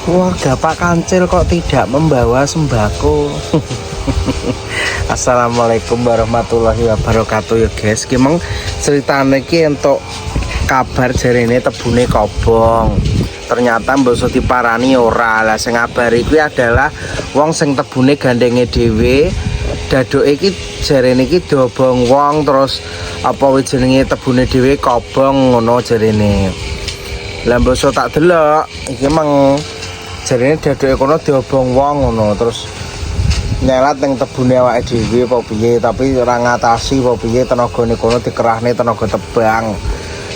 Warga Pak Kancil kok tidak membawa sembako. Assalamualaikum warahmatullahi wabarakatuh ya guys. Gimana ceritanya ki untuk kabar jarene tebune kobong. Ternyata mbok diparani ora. Lah sing ngabari kuwi adalah wong sing tebune gandenge dhewe. Dadoke iki jarene iki diobong wong terus apa wis jenenge tebune dhewe kobong ngono jarene. Lah mbok tak delok iki emang jarine dadoke kono diobong wong ngono terus nyelat ning tebune awake dhewe apa piye tapi ora ngatasi apa piye tenagane kono dikerahne tenaga tebang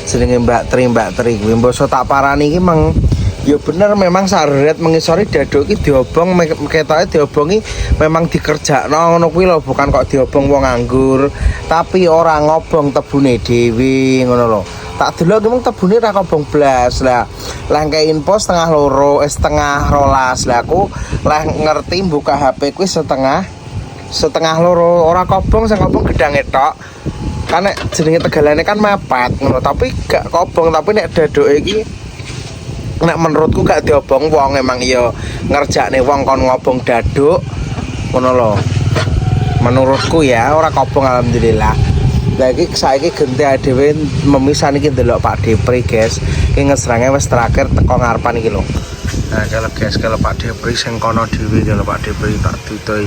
jenenge Mbak Tri kuwi mbok tak parani iki meng ya bener memang saret mengisori daduk iki diobong ketoke diobongi memang dikerjakno ngono kuwi lho bukan kok diobong wong nganggur tapi ora ngobong tebune dhewe ngono lho. Tak delok emang tebune ra kobong blas lah. Lah kayak info setengah 12 lah aku lah ngerti buka HP ku setengah 2 ora kobong sing kobong gedange tok. Kan nek jenenge tegalane kan mepet ngono tapi gak kobong tapi nek dadoke iki nek menurutku gak diobong wong emang iya ngerjakne wong kon ngobong daduk ngono lho. Menurutku ya ora kobong alhamdulillah. Lagi saiki genti dhewe memisah iki ndelok Pak Depri guys. Iki ngesrange wis terakhir teko ngarepan iki lho. Nah, kalau guys kalau Pak Depri sing kono dhewe kalau Pak Depri tak tutui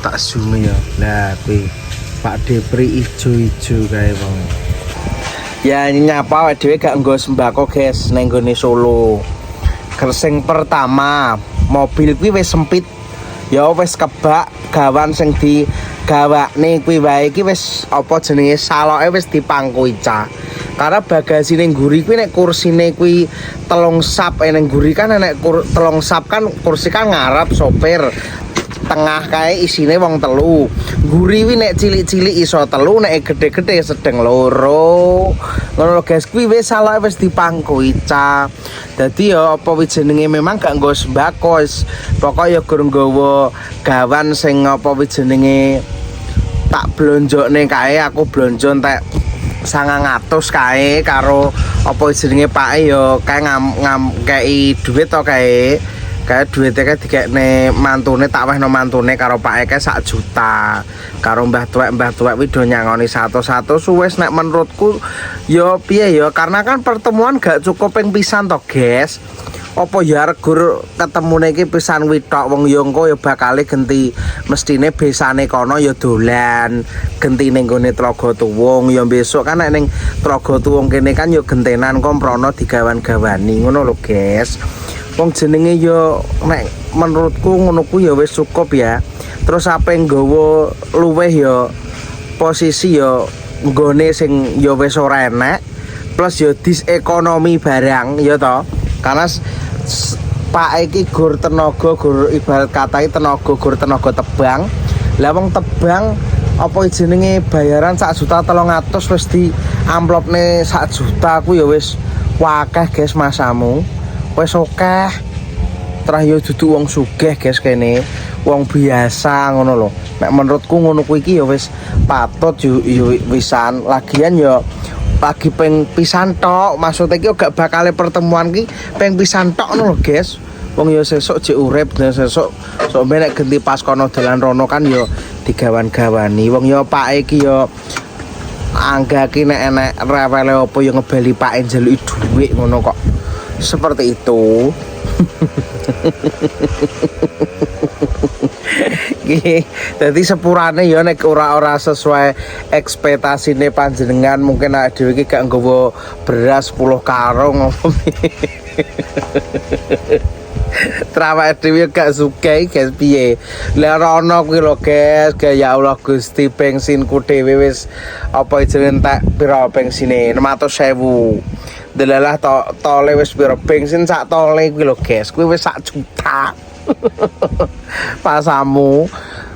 tak zoom ya. Lah kuwi Pak Depri ijo-ijo kae wong. Ya nyapa awake dhewe gak nggo sembako guys ning gone Solo. Kersing pertama, mobil kuwi wis sempit. Ya wis kebak gawan sing di gawakne kuwi wae iki wis apa jenenge saloke wis dipangkui cah. Karena bagasine ngguri kuwi nek kursine kuwi 3 sap ning ngguri kan nek 3 sap kan kursi kan ngarep sopir. Tengah kae isine wong 3. Ngguri kuwi nek cilik-cilik iso 3 nek gede-gede sedeng 2. Ngono lho guys kuwi wis saloke wis dipangkui cah. Dadi ya apa wis jenenge memang gak nggo sembako wis pokoke ya gur nggawa gawan sing apa wis jenenge tak blonjone kae aku blonjo entek 900 kae karo apa jenenge pake ya kae kei duit to kae duwite kae dikekne mantune tak wehno mantune karo pake kae 1 juta karo mbah tuwek kuwi do nyangoni 100 wis nek menurutku ya piye ya karena kan pertemuan gak cukup ping pisan to guys. Apa ya regur ketemune iki pisan witok wong ya engko ya bakale genti mestine besane kono ya dolan genti ning gone Tlaga Tuwung ya besok kan nek ning Tlaga Tuwung kene kan ya gentenan komprono digawan-gawani ngono lho guys. Wong jenenge ya nek menurutku ngono ku ya wis cukup ya. Terus apa nggawa luweh ya posisi ya nggone sing ya wis ora enek plus ya disekonomi barang ya to. Karena Pak iki gur tenaga gur ibarat katai tenaga gur tenaga tebang. Lah wong tebang apa jenenge bayaran 1,3 juta wis di amplopne 1 juta ku ya wis wakeh guys masamu. Wis akeh. Terus ya dudu wong sugih guys kene. Wong biasa ngono lho. Nek menurutku ngono kuwi iki ya wis patut yo wisan lagian ya lagi peng pisan tok maksudnya iki gak bakal pertemuan ki peng pisan tok ngono lho guys. Wong ya sesuk jek urip dan sesuk sok nek genti pas kono dalan rono kan ya digawan-gawani. Wong ya pake iki ya anggaki nek enek rewele apa ya ngebali pake njaluki dhuwit ngono kok. Seperti itu. Jadi sepurane ya nek ora sesuai ekspektasine panjenengan mungkin awake dhewe iki gak nggawa beras 10 karung apa Trawak dhewe gak suka guys piye. Lah rono kuwi lho guys, ya Allah Gusti bensinku dhewe wis apa jenenge tak pira bensine 600.000. Delalah tole wis pira bensin sak tole kuwi lho guys, kuwi wis 1 juta. Pasamu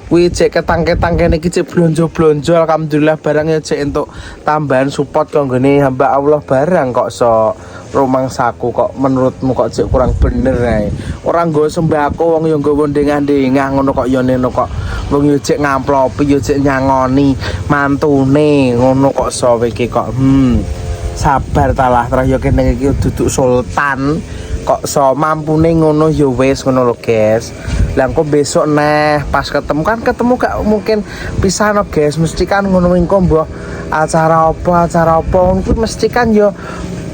kuwi cek ketang-ketang kene iki cek blonjo-blonjo alhamdulillah barang ya cek entuk tambahan support kanggone hamba Allah barang kok rumangsaku kok menurutmu kok cek kurang bener ae. Ora nggo sembako wong ya nggo ndengah-ndengah ngono kok ya neno kok wong ya cek ngamplopi ya cek nyangoni mantune ngono kok iki kok sabar talah terus ya kene iki duduk sultan kok so mampune ngono ya wis ngono lho guys. Lah engko besok neh pas ketemu kan ketemu gak mungkin pisan guys, mesti kan ngono engko mbah acara apa kuwi mesti kan yo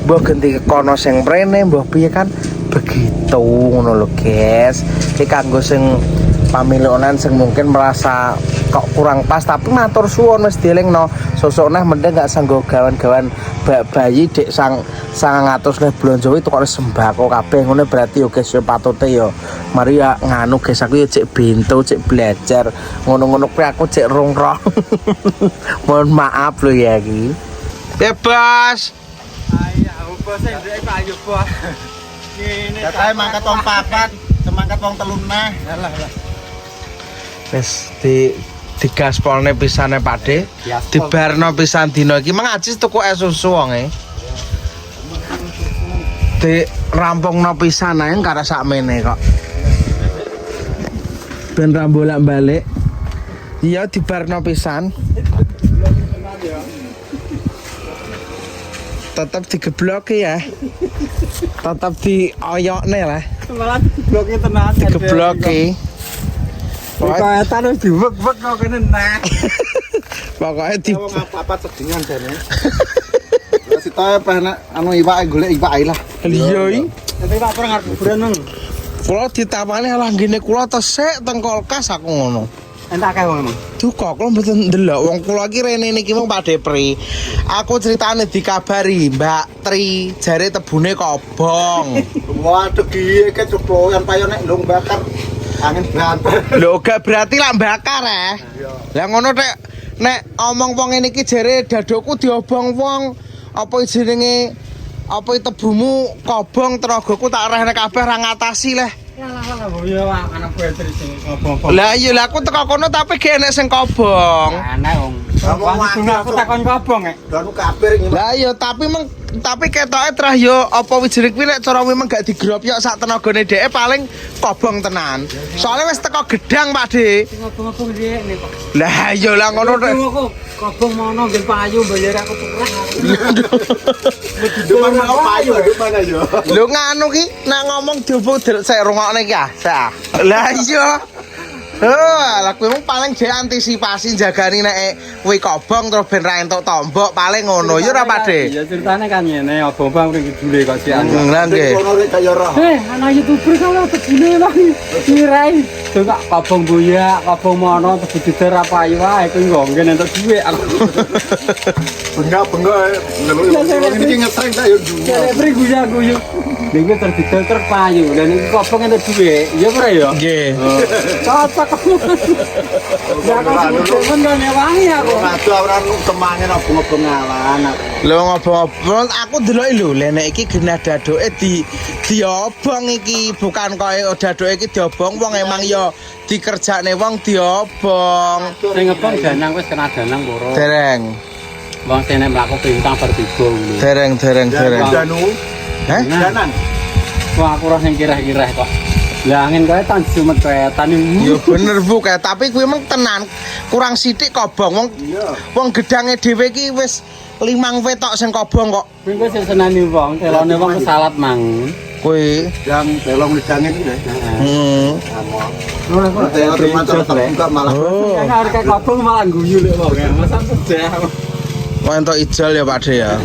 mbah ganti kono sing mrene mbah piye kan begitu ngono lho guys. Iki kanggo sing pamilonan sing mungkin merasa kok kurang pas tapi matur suwun wis dielingno sosok neh mending gak sanggo gawan-gawan bayi dek 900 neh blonjo itu kok sembako kabeh ngono berarti yo guys yo patute yo mari ya nganu guys aku yo cek bento cek belajar ngono-ngono kuwi aku cek rong-rong. Mohon maaf lo ya iki. Bebas. Ayo bos sing ndek Pak ayo bos. Ngene Katae mangkat wong papat, semangkat wong telu neh. Alah. Wis digaspolne pisane Pakde. Dibarno pisan dina iki mangajis tuku es susu wonge. Di rampungno pisan ae karo sakmene kok. Ben ra bolak-balik. Iya dibarno pisan. Tetap digeblok ya. Tetap dioyokne lah. Malah digebloki tenan. Digebloki. Pokoknya tanus diwek-wek kok kene nah. Pokoknya di Wong papat sedingan jane. Lah sitae penak anu iwake golek iwake lah. Iya iki. Tapi Pak Pur ngarep kuburan nang. Kula ditawani lah ngene kula tesik teng kulkas aku ngono. Entak kae wong emang. Duka kula mboten ndelok wong kula iki rene niki mung Pak Depri. Aku critane dikabari Mbak Tri jare tebune kobong. Waduh iki kecopokan payo nek ndung bakar angin banter. Lho gak berarti lak bakar Lah ngono nek omong wong ngene iki jare dadoku diobong wong apa jenenge apa tebumu kobong tenagaku tak arehne kabeh ra ngatasi leh. Lah ya anak Petri sing ngobong. Lah iya lah aku teko kono tapi gak enek sing kobong. Ana wong. Aku takon kobong Danu kabir iki. Lah iya tapi ketoke terah yo apa wijine kuwi nek cara memang gak digropyok sak tenagane dhek paling kobong tenan. Soale wis teko gedang Pak De. Ngobong dhek nek kok. Lah iya lah ngono rek. Kobong mono ngen payu bayar aku tukrah. Depan mau payu mana yo. Lho nganu ki nek ngomong diobong sik rungokne iki ah. Lah iya. Lah kuwi mung paling dhek antisipasi jagani nek kuwi kobong terus ben ra entuk tombok paling ngono ya ora Pak De. Ya ceritane kan ngene obong-obong ning kidule kok sih anu. Lah nggih. Ono rek kaya roh. Anak YouTuber kalau tegune lah. Kirai. Coba kobong buya, kobong mono tebu diter apa ae wae kuwi nggon entuk dhuwit aku. Bengak-bengak ndelok iki ngetreng tak yo. Jare pri guyu-guyu. Ning terdidel terpayu dan iki kobong entuk dhuwit. Ya ora ya? Nggih. Cocok. Ya kok temen kan wangi aku. Aduh ora temange obong-obong ngalan. Lho ngopo-ngopo aku ndeloki lho nek iki genah dadoke diobong iki bukan koyo dadoke iki diobong wong emang ya dikerjakne wong diobong. Sing ngebong danang wis kena danang loro. Dereng. Wong sene mlaku pintang bertiga ngono. Dereng. Danu. Heh? Danan. Wah aku ora sing kirah-kirah kok. Lah angin kae tan jumet wetan iki. Ya bener Bu kae tapi kuwi emang tenan kurang sithik kobong wong gedange dhewe iki wis 5 wetok sing kobong kok. Kuwi kok seneni wong, telone wong kesalat mang. Kuwi Yang telong lidange iki. Ora kok Terima enggak malah. Oh. kan harga kobong malah guyu lek wong. Masa sedih. Wah entuk ijol ya Pak De ya.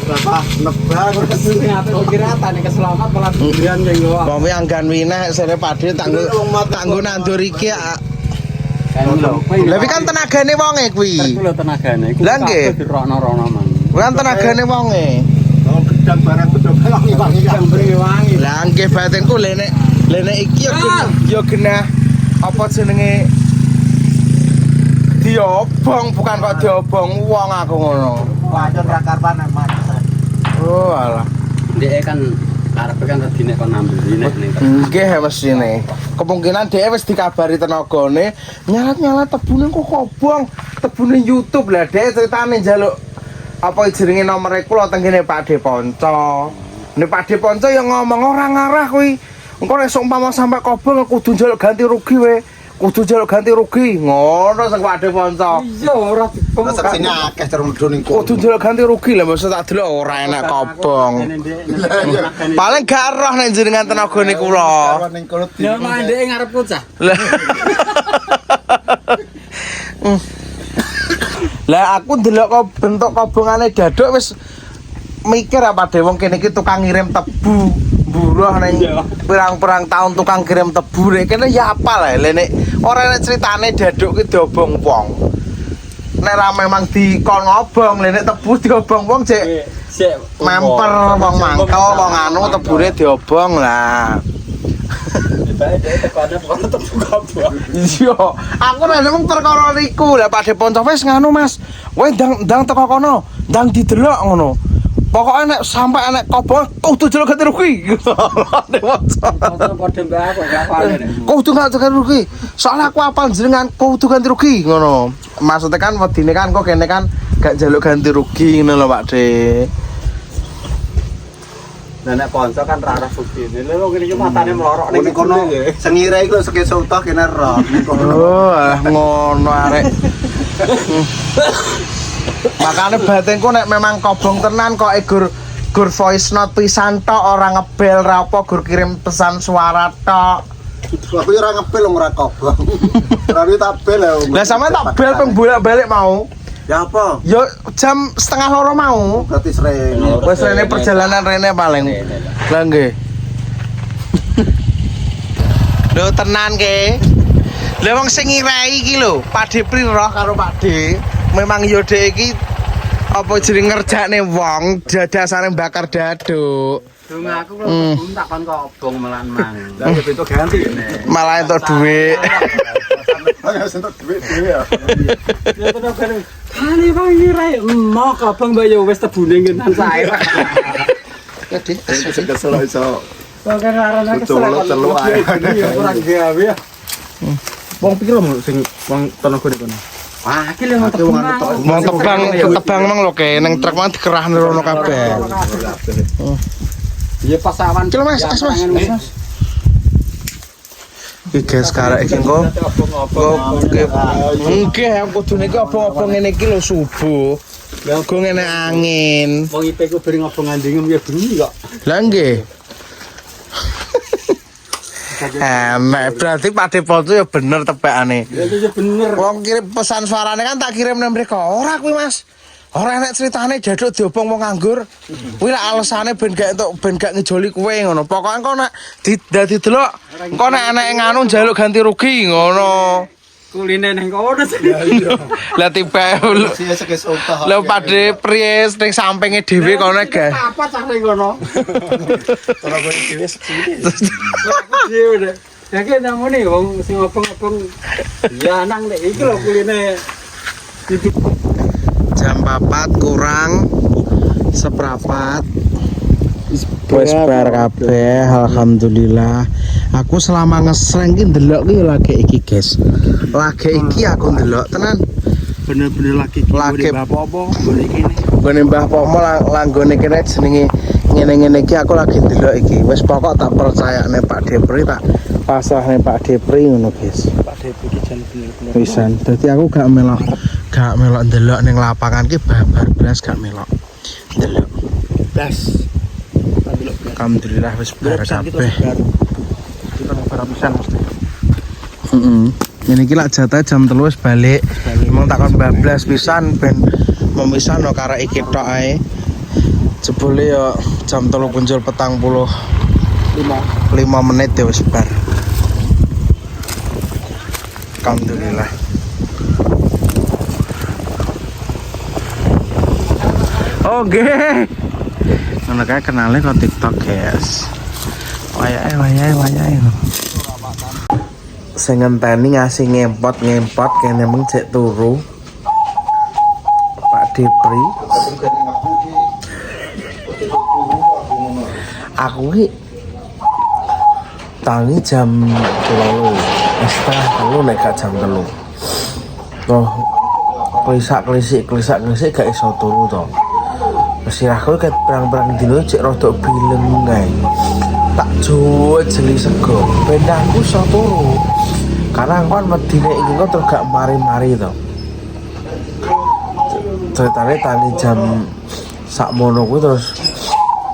Berapa nebak Sing ape kira tane keselamat malah durian ning wong. Wong anggan wineh sere Pak De tanggo nandur iki. Kan lho. Lah iki kan tenagane wonge kuwi. Kuwi lho tenagane. Lah nggih. Dirono-rono mang. Kuwi kan tenagane wonge. Oh gedang barang bedok wangi-wangi. Yang beri wangi. Lah nggih batinku lene iki ya genah apa jenenge diobong bukan kok diobong wong aku ngono. Wajan ra karpan mas. Oh alah. Ndek kan karepe kan tadi nek kon nambeli nek ning. Nggih mesine. Kemungkinan dhek wis dikabari tenagane nyalat-nyalat tebune kok kobong. Tebune YouTube lah dhek ceritane njaluk apa jenenge nomere kula teng kene Pak De Ponco. Nek Pak De Ponco ya ngomong ora ngarah kuwi. Engko nek umpama sampe kobong kudu njaluk ganti rugi we. kudu jaluk ganti rugi. Ngono sing Pakde Ponco. Iya ora Saksine akeh cara mlebu ning kono. Kudu jaluk ganti rugi lah mesti tak delok ora enak kobong. Paling gak roh nek jenengan tenagane kula. Ning kono Ya mandeke ngarep bocah. Lah. Lah aku ndelok kok bentuk kobongane daduk wis mikir apa deh wong kene iki tukang ngirim tebu. Buruh ning pirang-pirang tahun tukang kirim tebu nek kene ya apa lah nek ora nek critane daduk ki diobong wong. Nek ra memang dikon ngobong nek tebu diobong wong cek memper wong mangkel wong anu tebune diobong lah. Iya, aku nek mung perkara niku lah Pakde Ponco wis nganu Mas. Kowe ndang teko kono, ndang didelok ngono. Pokoke nek sampe enek kobong kudu jaluk ganti rugi. Pakde Ponco. Padha mbak aku gak apal. Kudu ganti rugi. Soale aku apal jenengan kudu ganti rugi ngono. Maksudnya kan wedine kan kok kene kan gak jaluk ganti rugi ngono lho Pakde. Nah nek Ponco kan ra arah buktine. Lho kene iki matane melorok ning ning kono. Sengire iku sekesa utuh kene ro ning kono. Oh, ngono arek. Makanya batinku nek memang kobong tenan kok gur voice note pisan tok ora ngebel ra apa gur kirim pesan suara tok. Aku ora ngepel ora kobong. Ora tak bel ya. Lah sama tak bel peng bolak-balik mau. Ya apa? Yo jam 1:30 mau. Berarti sering. Wes rene perjalanan rene paling. Lah nggih. Lho tenan ke. Lah wong sing ngirai iki lho, Pakde Priroh karo Pakde. Memang yo dhek iki apa jeneng ngerjakne wong dadasane bakar daduk. Dung aku kok belum tak kon kobong melan mang. Lah bentuk ganti nek. Malah entuk dhuwit. Ya sentuk duit dhewe ya. Ya tenan kan. Kali bang ngirai mau kobong mbak ya wis tebune ngenan sae. Ya Dik, Kesel iso. Kok kan arane kesel. Telu ae. Ya kurang gawe ya. Wong pikir lho sing wong tenaga kono. Wah, iki lho tebang. mau tebang mang lho ke ning truk mang dikerahne rono kabeh. Ya pas awan. Kilo Mas, Mas. Iki guys karek iki kok. Nggih, aku kudune iki apa-apa ngene iki lho subuh. Lah go ngene angin. Wong IP ku beri ngobong andingem ya bengi kok. Lah nggih. Berarti Pakde Ponco ya bener tepekane. Ya itu bener. Wong kirim pesan suarane kan tak kirim nang mriko. Ora kuwi Mas. Ora enek critane daduk diobong wong nganggur. Kuwi lak alesane ben gak ngejoli kowe ngono. Pokoke engko nek dadi delok engko nek enek nganu njaluk ganti rugi ngono. Kuline ning kono. Lah tipe Sing sekesa utuh. lho Pakde Pries ning sampinge dhewe kono guys. Apa cah ning kono? Tenaga dhewe sekene. Aku dhewe deh. Ya ki namune wong sing ngobong-ngobong. Ya nang nek iki lho kuline. Jam 4 kurang seperempat. Wes bar kabeh, alhamdulillah. Aku selama ngesreng ki ndelok ki lagi iki, guys. Lagi iki aku ndelok tenan. Bener-bener lagi apa-apa golek kene. Gone Mbah Pomo langgone kene jenenge ngene-ngene iki aku lagi ndelok iki. Wis pokok tak percayane Pakde Pri tak pasrahne Pakde Pri ngono, guys. Pakde iki jan bener-bener. Wisan. Dadi aku gak melok ndelok ning lapangan ki babar blas gak melok. Ndelok. Blas. Alhamdulillah wis bar kabeh. Kita mau barapisan mesti. Ini iki lak jatah jam 3 wis balik. Emang takon bablas pisan ben memisahno karo iki tok ae. Jebule yo jam 3 punjul 45 menit ya wis bar. Alhamdulillah. Oke. Ngono kae kenale kok TikTok, guys. Wayahe. Sing ngenteni ngasih ngempot kene mung cek turu. Pakde Pri. Aku ki tangi jam 3. Setengah 3 nek gak jam 3. Toh klisak-klisik gak iso turu to. Sirahku ket perang-perang dino cek rada bileng kae. Tak juwet jeli sego. Ben aku iso turu. Karena kan medine iki kok terus gak mari-mari to. Ceritane tani jam sakmono kuwi terus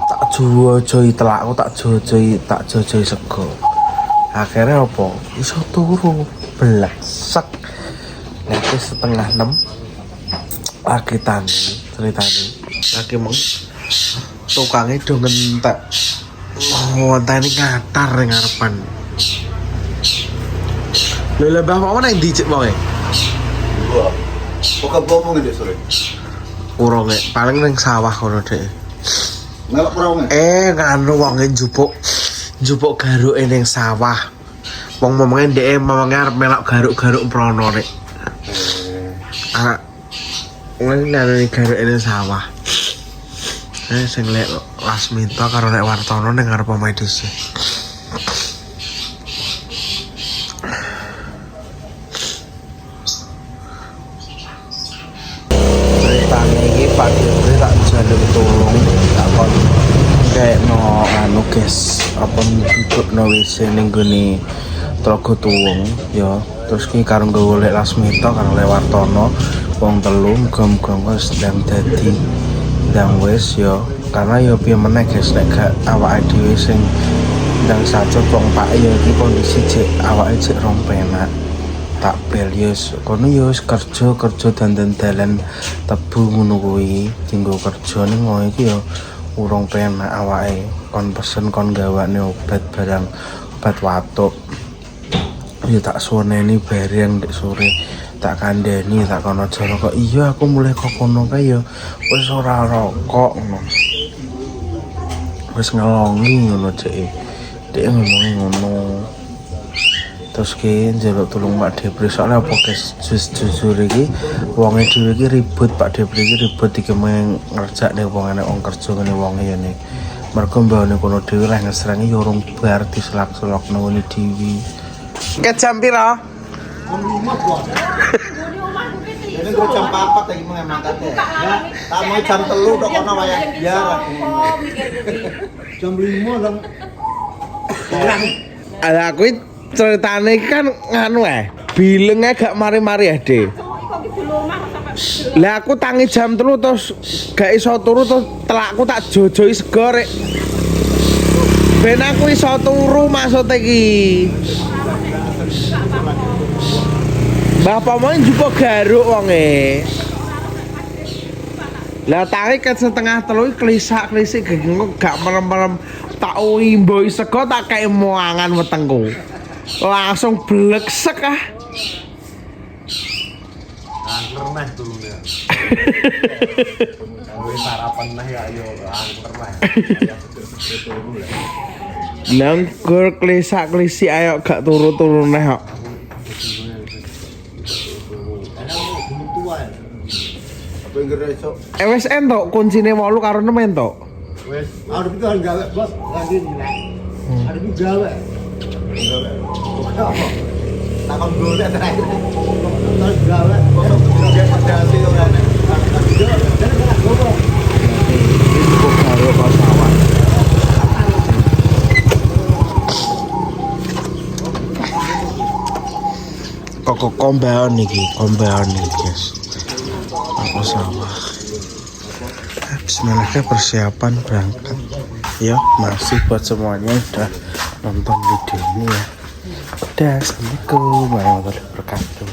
tak jowo-jowi telakku, tak jowo-jowi sego. Akhirnya apa? Iso turu blesek. Nek wis setengah 6 lagi tani ceritane. Lagi mung tukange do ngentek. Oh, tani ngatar ning ngarepan. Lha mbah apa nang dijek wae? Wah. Kok bohong gede sore. Urunge paling ning sawah kono dhek. Melok urunge. Nganu wonge njupuk garuke ning sawah. Wong momonge ndeke momonge arep melok garuk-garuk mprono nek. Wong nang garuke ning sawah. Sing lek Lasmita karo lek Wartono ning ngarep omahe dhisik. Pak Diri tak jaluk tolong tak kon kayak no anu guys apa duduk no WC ning gone Tlaga Tuwung ya terus ki karo golek Lasmita karo Wartono wong telu muga-muga wis ndang dadi ndang wis ya karena ya piye meneh guys nek gak awake dhewe sing ndang sacet wong Pak ya iki kondisi cek awake cek rong penak tak bel yus kono yus kerja dandan dalan tebu ngono kuwi tinggo kerja ning ngono iki ya urung penak awake kon pesen kon gawane obat barang obat watuk ya tak suweneni bareng ndek sore tak kandhani tak kono jero kok iya aku mulai kok kono kae ya wis ora rokok ngono wis ngelongi ngono dhek ngomong ngono. Terus ki njaluk tulung Pak Depri soalnya apa guys jujur iki wonge dhewe iki ribut Pak Depri iki ribut iki ngerjakne wong enek wong kerja ngene wonge ya nek mergo mbahane kono dhewe lah ngesrengi yo urung bar diselak-selokno ngene dhewe ket jam pira Ini gue jam 4 lagi mau mangkatnya. Ya, tak mau jam 3 tok kono wayah biar. Jam 5 lang. Ala aku ceritane kan nganu bilenge gak mari-mari ade. Lah aku tangi jam 3 terus gak iso turu terus telakku tak jojoi sego rek. Ben aku iso turu maksud iki. Bapak mau njupuk garuk wonge. Lah tangi kan setengah 3 klisak-klisik gak merem-merem tak imboi sego tak kayak muangan wetengku. Langsung bleksek ah. Angker meh turune. Kalau sarapan meh ya yo angker meh. Langkur klisak-klisi ayo gak turu-turu neh kok. Apa yang geresok? Wis entuk kuncine 8 karo 6 entuk. Wes, arep itu gawe bos lagi nek. Arep itu gawe. Takon golek terakhir. Terus gawe, kok dia pedasi ora nek. Kok kombeon iki guys. Aku sawah. Bismillah persiapan berangkat. Ya, masih buat semuanya udah nonton video ini ya. Assalamualaikum warahmatullahi wabarakatuh.